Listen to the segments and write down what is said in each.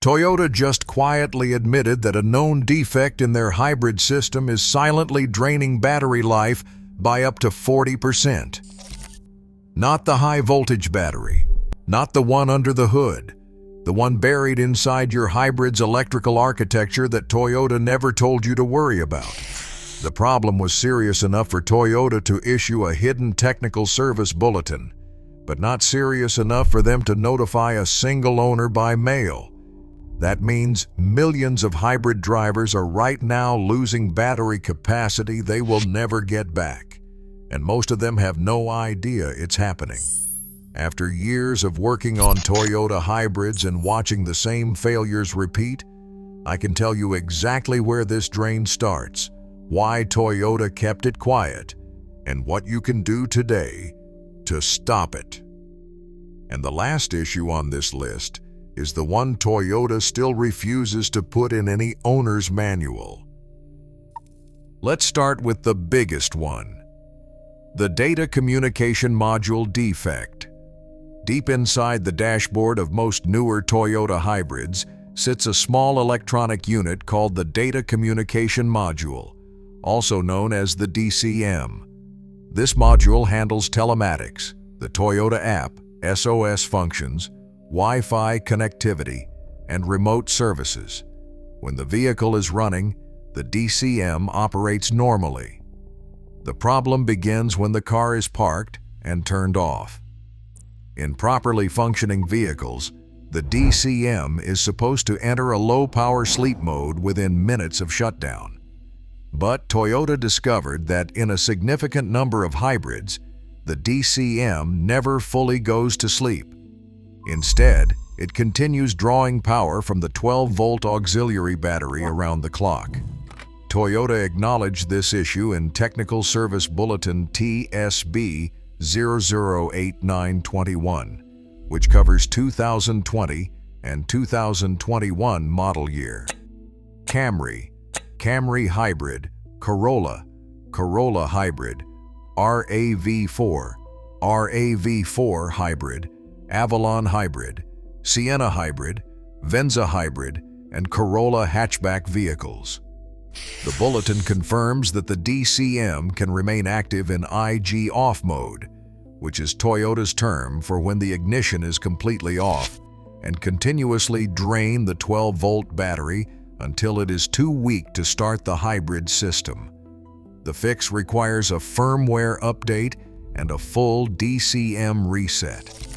Toyota just quietly admitted that a known defect in their hybrid system is silently draining battery life by up to 40%. Not the high-voltage battery, not the one under the hood, the one buried inside your hybrid's electrical architecture that Toyota never told you to worry about. The problem was serious enough for Toyota to issue a hidden technical service bulletin, but not serious enough for them to notify a single owner by mail. That means millions of hybrid drivers are right now losing battery capacity they will never get back, and most of them have no idea it's happening. After years of working on Toyota hybrids and watching the same failures repeat, I can tell you exactly where this drain starts, why Toyota kept it quiet, and what you can do today to stop it. And the last issue on this list is the one Toyota still refuses to put in any owner's manual. Let's start with the biggest one, the data communication module defect. Deep inside the dashboard of most newer Toyota hybrids sits a small electronic unit called the data communication module, also known as the DCM. This module handles telematics, the Toyota app, SOS functions, Wi-Fi connectivity, and remote services. When the vehicle is running, the DCM operates normally. The problem begins when the car is parked and turned off. In properly functioning vehicles, the DCM is supposed to enter a low-power sleep mode within minutes of shutdown. But Toyota discovered that in a significant number of hybrids, the DCM never fully goes to sleep. Instead, it continues drawing power from the 12-volt auxiliary battery around the clock. Toyota acknowledged this issue in Technical Service Bulletin TSB 008921, which covers 2020 and 2021 model year. Camry, Camry Hybrid, Corolla, Corolla Hybrid, RAV4, RAV4 Hybrid, Avalon Hybrid, Sienna Hybrid, Venza Hybrid, and Corolla hatchback vehicles. The bulletin confirms that the DCM can remain active in IG off mode, which is Toyota's term for when the ignition is completely off, and continuously drain the 12-volt battery until it is too weak to start the hybrid system. The fix requires a firmware update and a full DCM reset.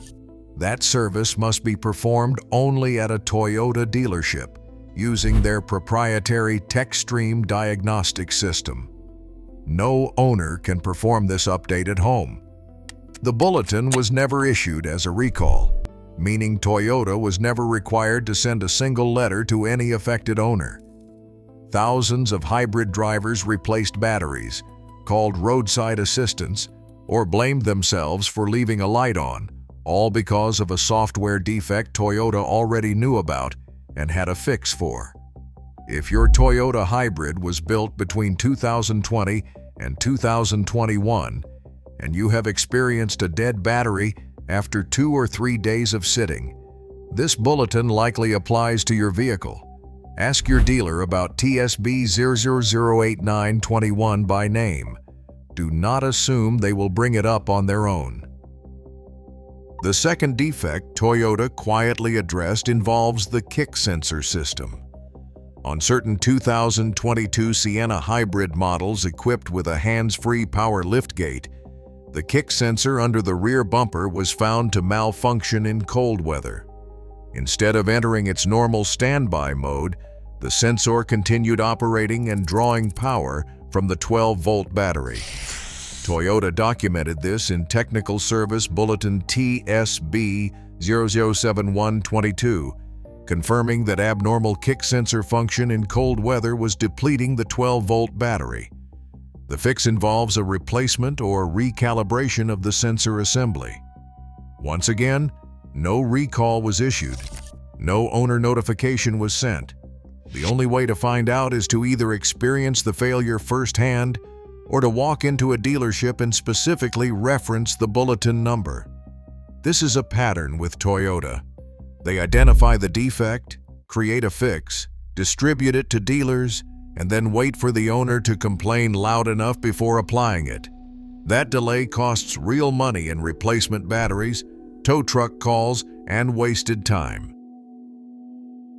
That service must be performed only at a Toyota dealership using their proprietary TechStream diagnostic system. No owner can perform this update at home. The bulletin was never issued as a recall, meaning Toyota was never required to send a single letter to any affected owner. Thousands of hybrid drivers replaced batteries, called roadside assistance, or blamed themselves for leaving a light on, all because of a software defect Toyota already knew about and had a fix for. If your Toyota hybrid was built between 2020 and 2021, and you have experienced a dead battery after 2 or 3 days of sitting, this bulletin likely applies to your vehicle. Ask your dealer about TSB 008921 by name. Do not assume they will bring it up on their own. The second defect Toyota quietly addressed involves the kick sensor system. On certain 2022 Sienna hybrid models equipped with a hands-free power liftgate, the kick sensor under the rear bumper was found to malfunction in cold weather. Instead of entering its normal standby mode, the sensor continued operating and drawing power from the 12-volt battery. Toyota documented this in Technical Service Bulletin TSB 007122, confirming that abnormal kick sensor function in cold weather was depleting the 12-volt battery. The fix involves a replacement or recalibration of the sensor assembly. Once again, no recall was issued. No owner notification was sent. The only way to find out is to either experience the failure firsthand or to walk into a dealership and specifically reference the bulletin number. This is a pattern with Toyota. They identify the defect, create a fix, distribute it to dealers, and then wait for the owner to complain loud enough before applying it. That delay costs real money in replacement batteries, tow truck calls, and wasted time.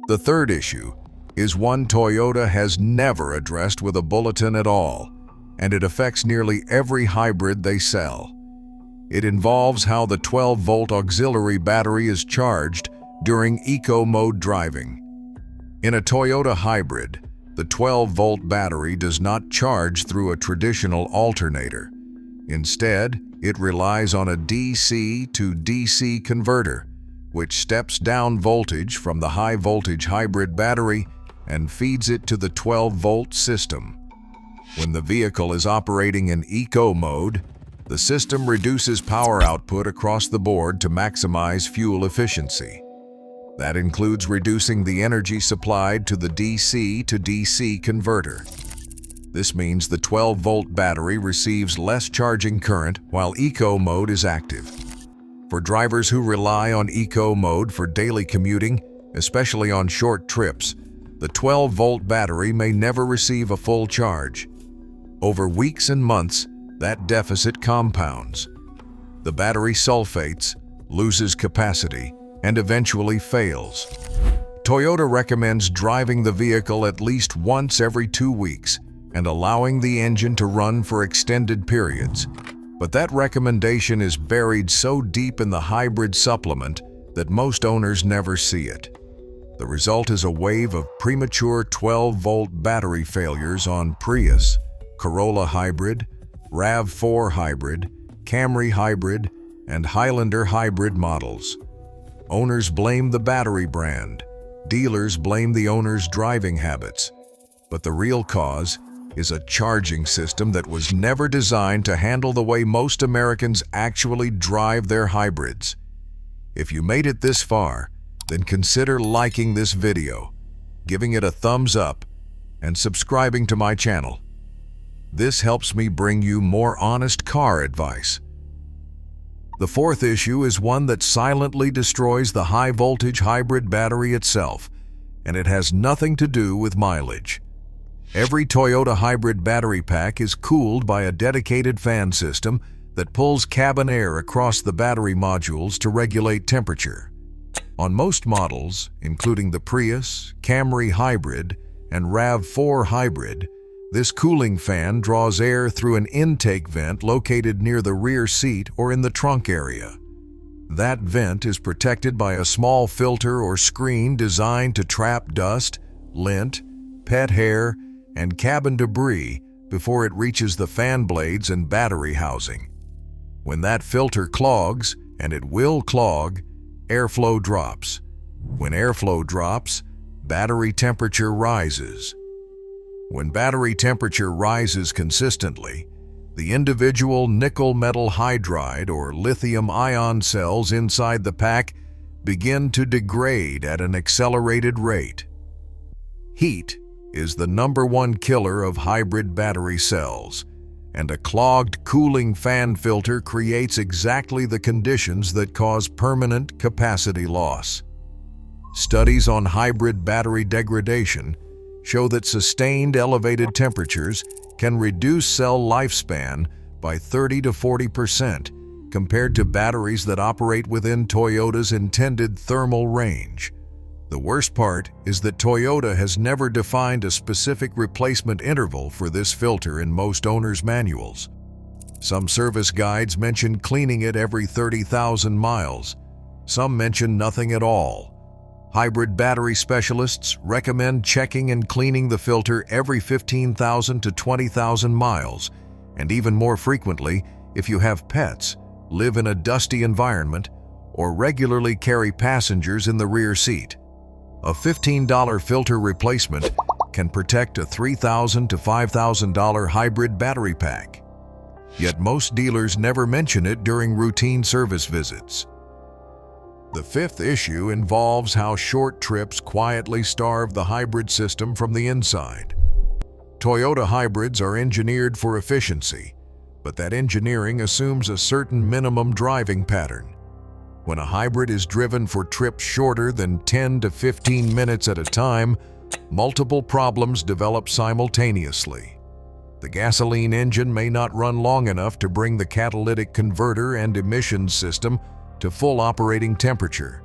The third issue is one Toyota has never addressed with a Bulletin at all, and it affects nearly every hybrid they sell. It involves how the 12-volt auxiliary battery is charged during eco mode driving. In a Toyota hybrid, the 12-volt battery does not charge through a traditional alternator. Instead, it relies on a DC to DC converter, which steps down voltage from the high-voltage hybrid battery and feeds it to the 12-volt system. When the vehicle is operating in eco mode, the system reduces power output across the board to maximize fuel efficiency. That includes reducing the energy supplied to the DC to DC converter. This means the 12-volt battery receives less charging current while eco mode is active. For drivers who rely on eco mode for daily commuting, especially on short trips, the 12-volt battery may never receive a full charge. Over weeks and months, that deficit compounds. The battery sulfates, loses capacity, and eventually fails. Toyota recommends driving the vehicle at least once every 2 weeks and allowing the engine to run for extended periods. But that recommendation is buried so deep in the hybrid supplement that most owners never see it. The result is a wave of premature 12-volt battery failures on Prius, Corolla Hybrid, RAV4 Hybrid, Camry Hybrid, and Highlander Hybrid models. Owners blame the battery brand. Dealers blame the owner's driving habits. But the real cause is a charging system that was never designed to handle the way most Americans actually drive their hybrids. If you made it this far, then consider liking this video, giving it a thumbs up, and subscribing to my channel. This helps me bring you more honest car advice. The fourth issue is one that silently destroys the high-voltage hybrid battery itself, and it has nothing to do with mileage. Every Toyota hybrid battery pack is cooled by a dedicated fan system that pulls cabin air across the battery modules to regulate temperature. On most models, including the Prius, Camry Hybrid, and RAV4 Hybrid, this cooling fan draws air through an intake vent located near the rear seat or in the trunk area. That vent is protected by a small filter or screen designed to trap dust, lint, pet hair, and cabin debris before it reaches the fan blades and battery housing. When that filter clogs, and it will clog, airflow drops. When airflow drops, battery temperature rises. When battery temperature rises consistently, the individual nickel metal hydride or lithium-ion cells inside the pack begin to degrade at an accelerated rate. Heat is the #1 killer of hybrid battery cells, and a clogged cooling fan filter creates exactly the conditions that cause permanent capacity loss. Studies on hybrid battery degradation show that sustained elevated temperatures can reduce cell lifespan by 30 to 40% compared to batteries that operate within Toyota's intended thermal range. The worst part is that Toyota has never defined a specific replacement interval for this filter in most owners' manuals. Some service guides mention cleaning it every 30,000 miles. Some mention nothing at all. Hybrid battery specialists recommend checking and cleaning the filter every 15,000 to 20,000 miles, and even more frequently if you have pets, live in a dusty environment, or regularly carry passengers in the rear seat. A $15 filter replacement can protect a $3,000 to $5,000 hybrid battery pack. Yet most dealers never mention it during routine service visits. The fifth issue involves how short trips quietly starve the hybrid system from the inside. Toyota hybrids are engineered for efficiency, but that engineering assumes a certain minimum driving pattern. When a hybrid is driven for trips shorter than 10 to 15 minutes at a time, multiple problems develop simultaneously. The gasoline engine may not run long enough to bring the catalytic converter and emissions system to full operating temperature.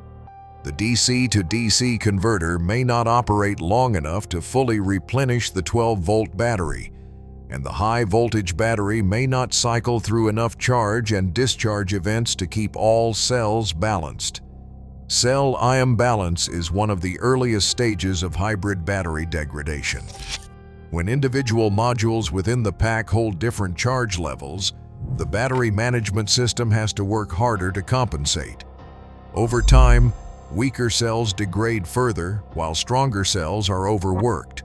The DC to DC converter may not operate long enough to fully replenish the 12-volt battery, and the high-voltage battery may not cycle through enough charge and discharge events to keep all cells balanced. Cell ion balance is one of the earliest stages of hybrid battery degradation. When individual modules within the pack hold different charge levels, the battery management system has to work harder to compensate. Over time, weaker cells degrade further, while stronger cells are overworked.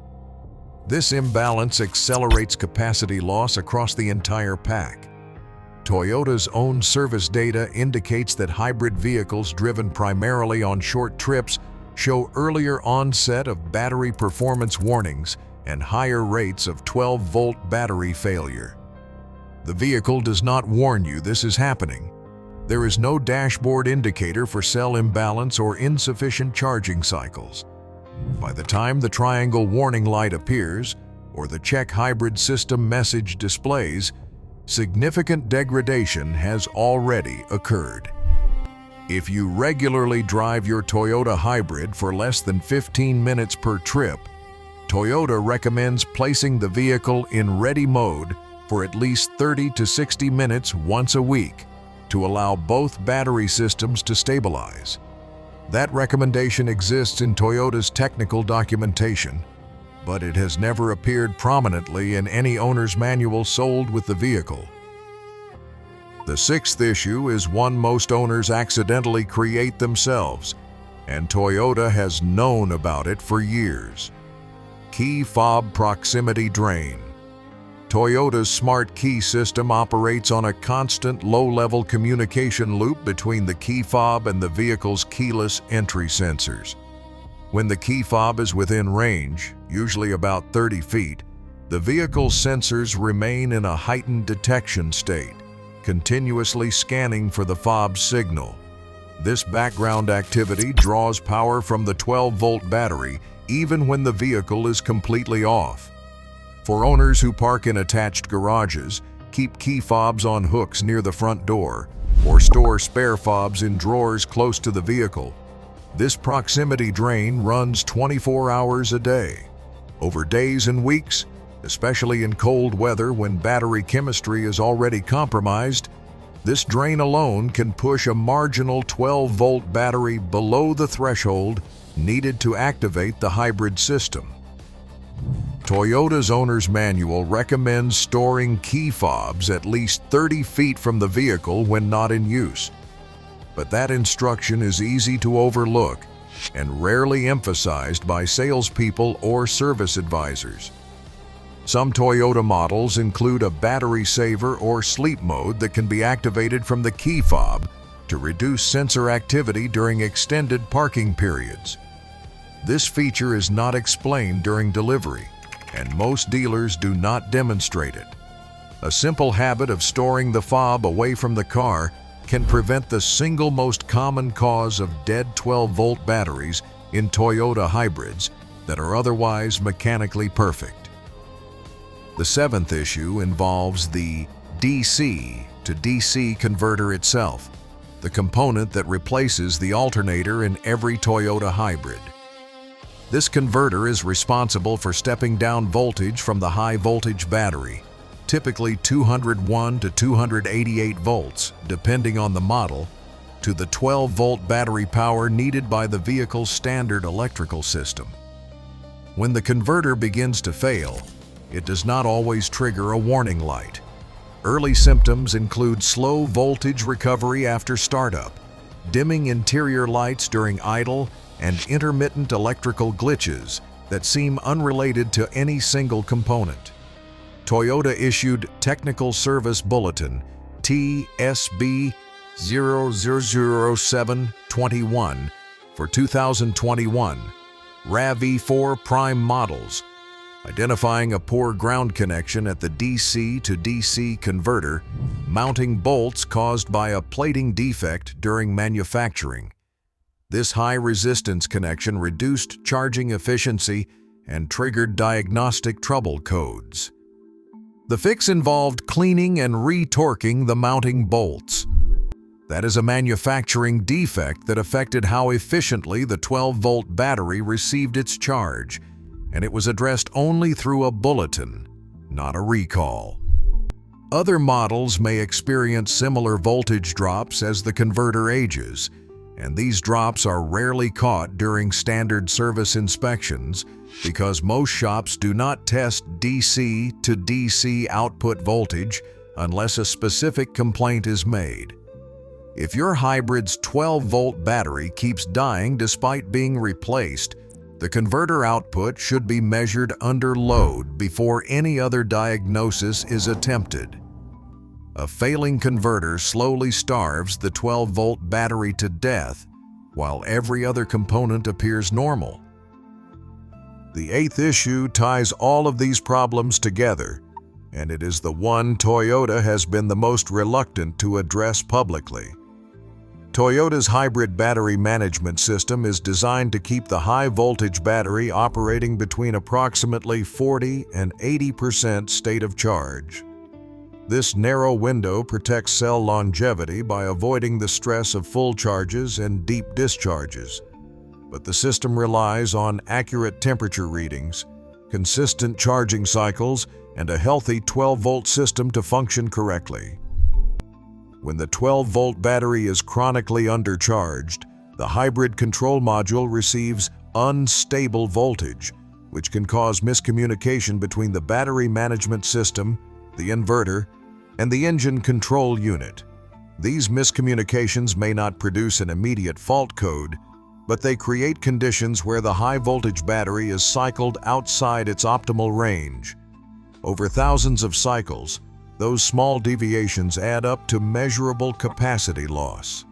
This imbalance accelerates capacity loss across the entire pack. Toyota's own service data indicates that hybrid vehicles driven primarily on short trips show earlier onset of battery performance warnings and higher rates of 12-volt battery failure. The vehicle does not warn you this is happening. There is no dashboard indicator for cell imbalance or insufficient charging cycles. By the time the triangle warning light appears, or the check hybrid system message displays, significant degradation has already occurred. If you regularly drive your Toyota hybrid for less than 15 minutes per trip, Toyota recommends placing the vehicle in ready mode for at least 30 to 60 minutes once a week to allow both battery systems to stabilize. That recommendation exists in Toyota's technical documentation, but it has never appeared prominently in any owner's manual sold with the vehicle. The sixth issue is one most owners accidentally create themselves, and Toyota has known about it for years. Key fob proximity drain. Toyota's smart key system operates on a constant low-level communication loop between the key fob and the vehicle's keyless entry sensors. When the key fob is within range, usually about 30 feet, the vehicle's sensors remain in a heightened detection state, continuously scanning for the fob's signal. This background activity draws power from the 12-volt battery even when the vehicle is completely off. For owners who park in attached garages, keep key fobs on hooks near the front door, or store spare fobs in drawers close to the vehicle. This proximity drain runs 24 hours a day. Over days and weeks, especially in cold weather when battery chemistry is already compromised, this drain alone can push a marginal 12-volt battery below the threshold needed to activate the hybrid system. Toyota's owner's manual recommends storing key fobs at least 30 feet from the vehicle when not in use. But that instruction is easy to overlook and rarely emphasized by salespeople or service advisors. Some Toyota models include a battery saver or sleep mode that can be activated from the key fob to reduce sensor activity during extended parking periods. This feature is not explained during delivery, and most dealers do not demonstrate it. A simple habit of storing the fob away from the car can prevent the single most common cause of dead 12-volt batteries in Toyota hybrids that are otherwise mechanically perfect. The seventh issue involves the DC to DC converter itself, the component that replaces the alternator in every Toyota hybrid. This converter is responsible for stepping down voltage from the high-voltage battery, typically 201 to 288 volts, depending on the model, to the 12-volt battery power needed by the vehicle's standard electrical system. When the converter begins to fail, it does not always trigger a warning light. Early symptoms include slow voltage recovery after startup, dimming interior lights during idle, and intermittent electrical glitches that seem unrelated to any single component. Toyota issued Technical Service Bulletin TSB 0000721 for 2021 RAV4 Prime models, identifying a poor ground connection at the DC to DC converter, mounting bolts caused by a plating defect during manufacturing. This high-resistance connection reduced charging efficiency and triggered diagnostic trouble codes. The fix involved cleaning and retorquing the mounting bolts. That is a manufacturing defect that affected how efficiently the 12-volt battery received its charge, and it was addressed only through a bulletin, not a recall. Other models may experience similar voltage drops as the converter ages, and these drops are rarely caught during standard service inspections because most shops do not test DC to DC output voltage unless a specific complaint is made. If your hybrid's 12-volt battery keeps dying despite being replaced, the converter output should be measured under load before any other diagnosis is attempted. A failing converter slowly starves the 12-volt battery to death, while every other component appears normal. The eighth issue ties all of these problems together, and it is the one Toyota has been the most reluctant to address publicly. Toyota's hybrid battery management system is designed to keep the high-voltage battery operating between approximately 40 and 80% state of charge. This narrow window protects cell longevity by avoiding the stress of full charges and deep discharges. But the system relies on accurate temperature readings, consistent charging cycles, and a healthy 12-volt system to function correctly. When the 12-volt battery is chronically undercharged, the hybrid control module receives unstable voltage, which can cause miscommunication between the battery management system, the inverter, and the engine control unit. These miscommunications may not produce an immediate fault code, but they create conditions where the high-voltage battery is cycled outside its optimal range. Over thousands of cycles, those small deviations add up to measurable capacity loss.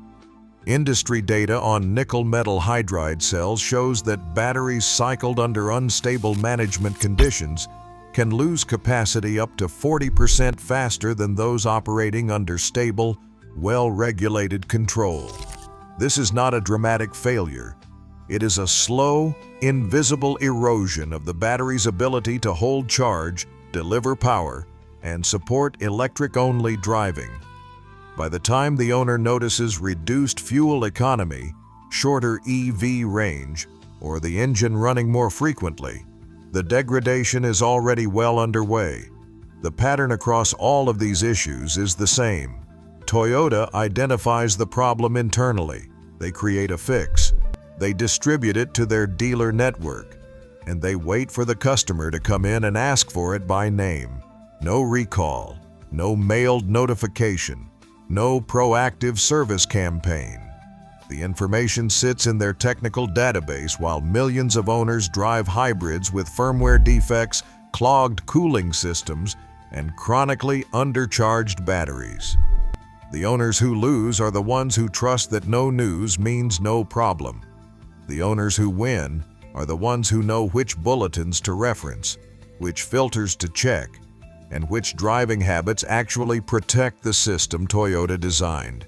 Industry data on nickel metal hydride cells shows that batteries cycled under unstable management conditions can lose capacity up to 40% faster than those operating under stable, well-regulated control. This is not a dramatic failure. It is a slow, invisible erosion of the battery's ability to hold charge, deliver power, and support electric-only driving. By the time the owner notices reduced fuel economy, shorter EV range, or the engine running more frequently, the degradation is already well underway. The pattern across all of these issues is the same. Toyota identifies the problem internally. They create a fix. They distribute it to their dealer network, and they wait for the customer to come in and ask for it by name. No recall, no mailed notification, no proactive service campaign. The information sits in their technical database while millions of owners drive hybrids with firmware defects, clogged cooling systems, and chronically undercharged batteries. The owners who lose are the ones who trust that no news means no problem. The owners who win are the ones who know which bulletins to reference, which filters to check, and which driving habits actually protect the system Toyota designed.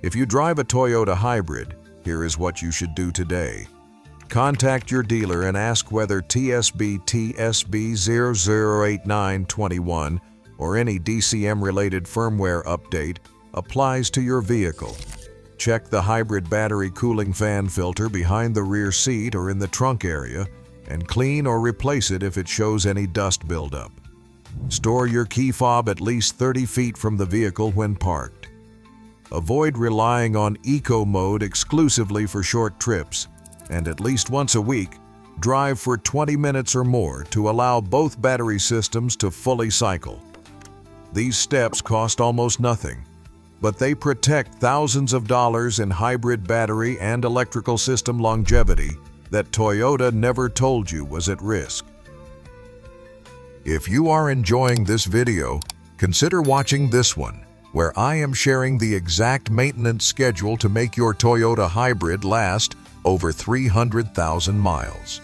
If you drive a Toyota hybrid, here is what you should do today. Contact your dealer and ask whether TSB 008921 or any DCM-related firmware update applies to your vehicle. Check the hybrid battery cooling fan filter behind the rear seat or in the trunk area and clean or replace it if it shows any dust buildup. Store your key fob at least 30 feet from the vehicle when parked. Avoid relying on eco mode exclusively for short trips, and at least once a week, drive for 20 minutes or more to allow both battery systems to fully cycle. These steps cost almost nothing, but they protect thousands of dollars in hybrid battery and electrical system longevity that Toyota never told you was at risk. If you are enjoying this video, consider watching this one, where I am sharing the exact maintenance schedule to make your Toyota hybrid last over 300,000 miles.